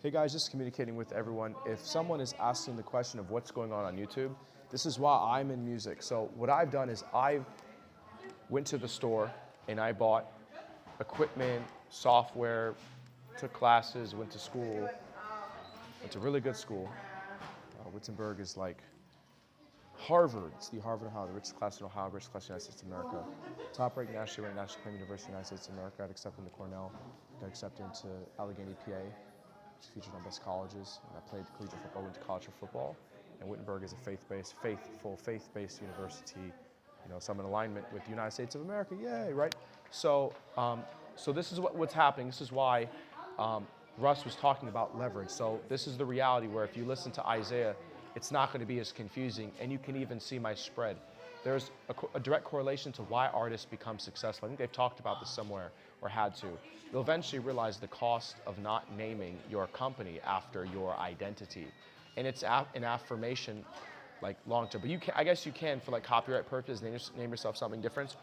Hey guys, just communicating with everyone. If someone is asking the question of what's going on YouTube, this is why I'm in music. So what I've done is I went to the store and I bought equipment, software, took classes, went to school, went to really good school. Wittenberg is like Harvard. It's the Harvard of Ohio, the richest class in Ohio, richest class in the United States of America. Top-ranked nationally ranked National Acclaim University in the United States of America. Got accepted into Cornell. Got accepted into Allegheny, PA, which is featured on best colleges. And I played collegiate football, went to college for football. And Wittenberg is a faith-based university. You know, so I'm in alignment with the United States of America. Yay, right? So, so this is what's happening. This is why Russ was talking about leverage. So this is the reality where if you listen to Isaiah, it's not going to be as confusing, and you can even see my spread. There's a direct correlation to why artists become successful. I think they've talked about this somewhere, or had to. You'll eventually realize the cost of not naming your company after your identity. And it's an affirmation, like long-term. But you can, I guess you can, for like copyright purposes, name yourself something different.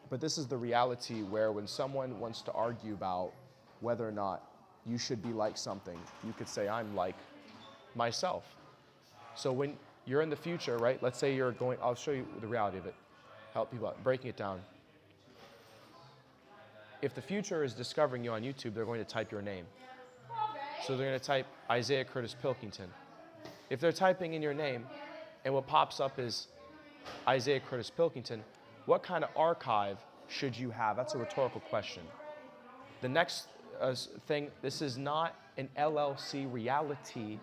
But this is the reality where when someone wants to argue about whether or not you should be like something, you could say, I'm like myself. So when you're in the future, right, let's say you're going, I'll show you the reality of it, help people out, breaking it down. If the future is discovering you on YouTube, they're going to type your name. So they're going to type Isaiah Kurtis Pilkington. If they're typing in your name and what pops up is Isaiah Kurtis Pilkington, what kind of archive should you have? That's a rhetorical question. The next thing, this is not an LLC reality.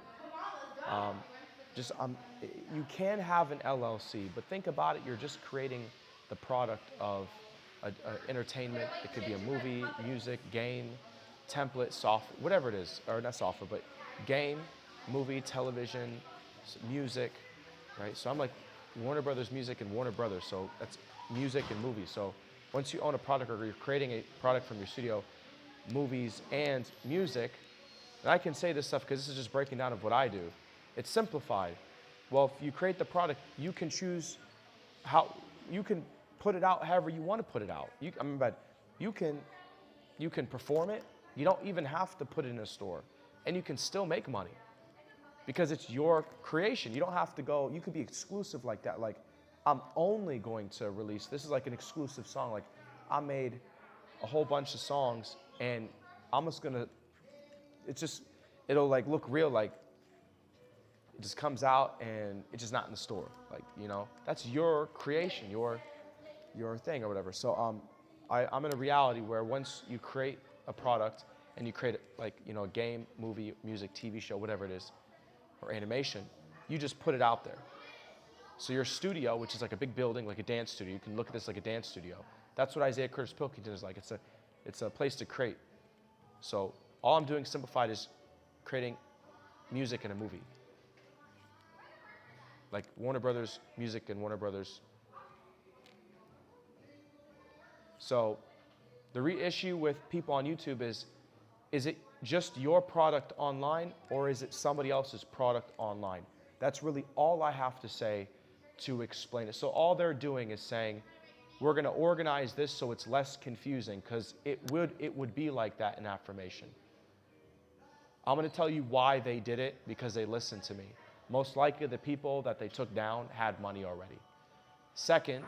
You can have an LLC, but think about it, you're just creating the product of entertainment. It could be a movie, music, game, template, software, whatever it is, or not software, but game, movie, television, music, right? So I'm like Warner Brothers Music and Warner Brothers, so that's music and movies. So once you own a product or you're creating a product from your studio, movies and music, and I can say this stuff because this is just breaking down of what I do. It's simplified. Well, if you create the product, you can choose how, you can put it out however you want to put it out. You can perform it. You don't even have to put it in a store. And you can still make money because it's your creation. You don't have to go, you could be exclusive like that. Like, I'm only going to release, this is like an exclusive song. Like, I made a whole bunch of songs and I'm just gonna, it'll like look real, like, it just comes out and it's just not in the store. Like, you know, that's your creation, your thing or whatever. So I'm in a reality where once you create a product and you create like, you know, a game, movie, music, TV show, whatever it is, or animation, you just put it out there. So your studio, which is like a big building, like a dance studio, you can look at this like a dance studio. That's what Isaiah Kurtis Pilkington is like. It's a place to create. So all I'm doing simplified is creating music in a movie. Like Warner Brothers Music and Warner Brothers. So the issue with people on YouTube is it just your product online or is it somebody else's product online? That's really all I have to say to explain it. So all they're doing is saying, we're gonna organize this so it's less confusing because it would be like that in affirmation. I'm gonna tell you why they did it, because they listened to me. Most likely the people that they took down had money already. Second,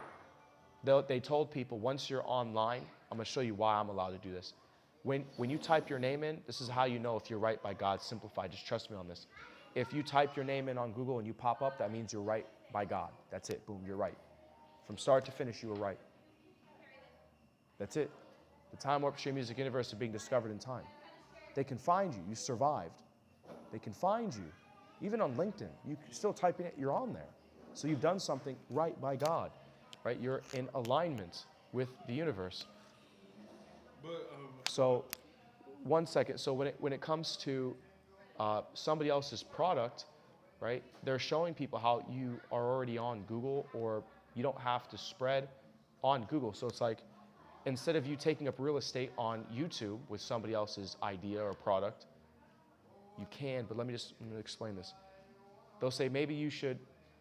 they told people once you're online, I'm gonna show you why I'm allowed to do this. When you type your name in, this is how you know if you're right by God, simplified, just trust me on this. If you type your name in on Google and you pop up, that means you're right by God. That's it, boom, you're right. From start to finish, you were right. That's it. The Time Warp Stream Music Universe is being discovered in time. They can find you, you survived. They can find you. Even on LinkedIn, you still typing it, you're on there. So you've done something right by God, right? You're in alignment with the universe. So, one second. So when it comes to somebody else's product, right? They're showing people how you are already on Google, or you don't have to spread on Google. So it's like, instead of you taking up real estate on YouTube with somebody else's idea or product, you can, but let me explain this. They'll say maybe you should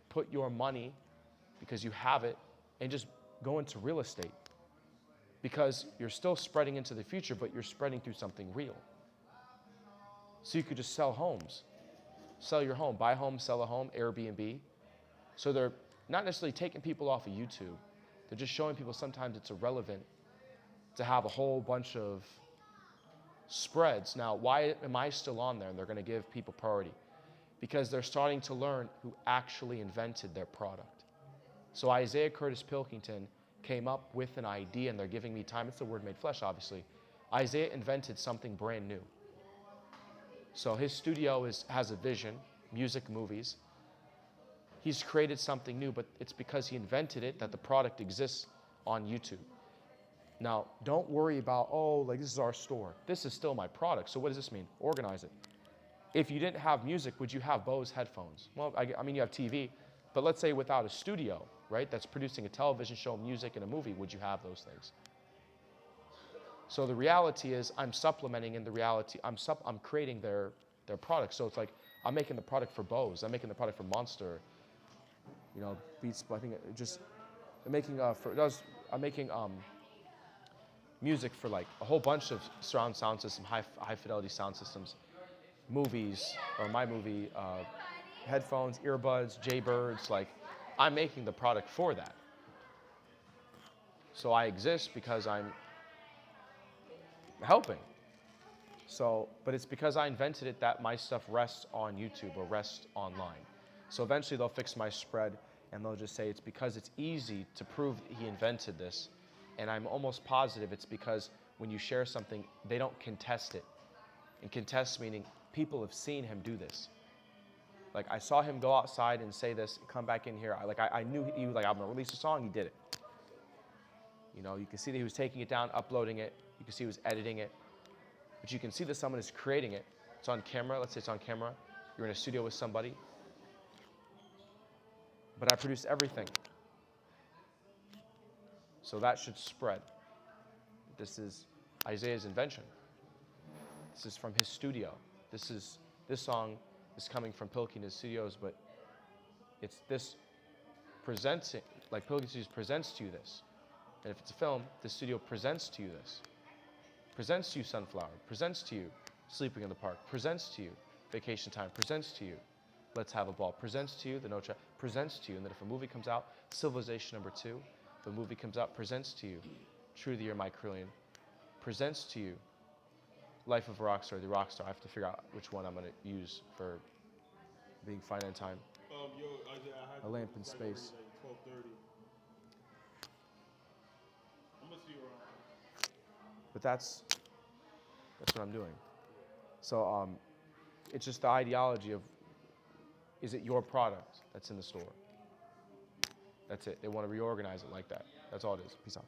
put your money, because you have it, and just go into real estate. Because you're still spreading into the future, but you're spreading through something real. So you could just sell homes. Sell your home, buy a home, sell a home, Airbnb. So they're not necessarily taking people off of YouTube. They're just showing people sometimes it's irrelevant to have a whole bunch of spreads. Now, why am I still on there and they're going to give people priority? Because they're starting to learn who actually invented their product. So Isaiah Kurtis Pilkington came up with an idea, and they're giving me time. It's the Word made flesh, obviously. Isaiah invented something brand new. So his studio has a vision, music, movies. He's created something new, but it's because he invented it that the product exists on YouTube. Now, don't worry about, oh, like this is our store. This is still my product. So what does this mean? Organize it. If you didn't have music, would you have Bose headphones? Well, I mean, you have TV, but let's say without a studio, right, that's producing a television show, music, and a movie, would you have those things? So the reality is I'm supplementing in the reality, I'm creating their product. So it's like I'm making the product for Bose, I'm making the product for Monster, you know, Beats, I think it just, I'm making music for like a whole bunch of surround sound systems, high fidelity sound systems, movies, or my movie, headphones, earbuds, Jaybirds, like I'm making the product for that. So I exist because I'm helping. So, but it's because I invented it that my stuff rests on YouTube or rests online. So eventually they'll fix my spread and they'll just say it's because it's easy to prove he invented this. And I'm almost positive it's because when you share something, they don't contest it. And contest meaning people have seen him do this. Like I saw him go outside and say this, come back in here. I knew he was like, I'm gonna release a song, he did it. You know, you can see that he was taking it down, uploading it. You can see he was editing it. But you can see that someone is creating it. It's on camera, let's say it's on camera. You're in a studio with somebody. But I produced everything. So that should spread. This is Isaiah's invention. This is from his studio. This song is coming from Pilkington Studios, but it's this presenting, like Pilkington Studios presents to you this. And if it's a film, the studio presents to you this. Presents to you Sunflower, presents to you Sleeping in the Park, presents to you Vacation Time, presents to you Let's Have a Ball, presents to you The No Trap, presents to you, and then if a movie comes out, Civilization #2, if a movie comes out, presents to you True the Year My Carillion, presents to you Life of a Rockstar, The Rockstar. I have to figure out which one I'm going to use for being fine in time. A Lamp in Space. 12:30. I'm gonna see you around. But that's what I'm doing. So it's just the ideology of, is it your product that's in the store? That's it. They want to reorganize it like that. That's all it is. Peace out.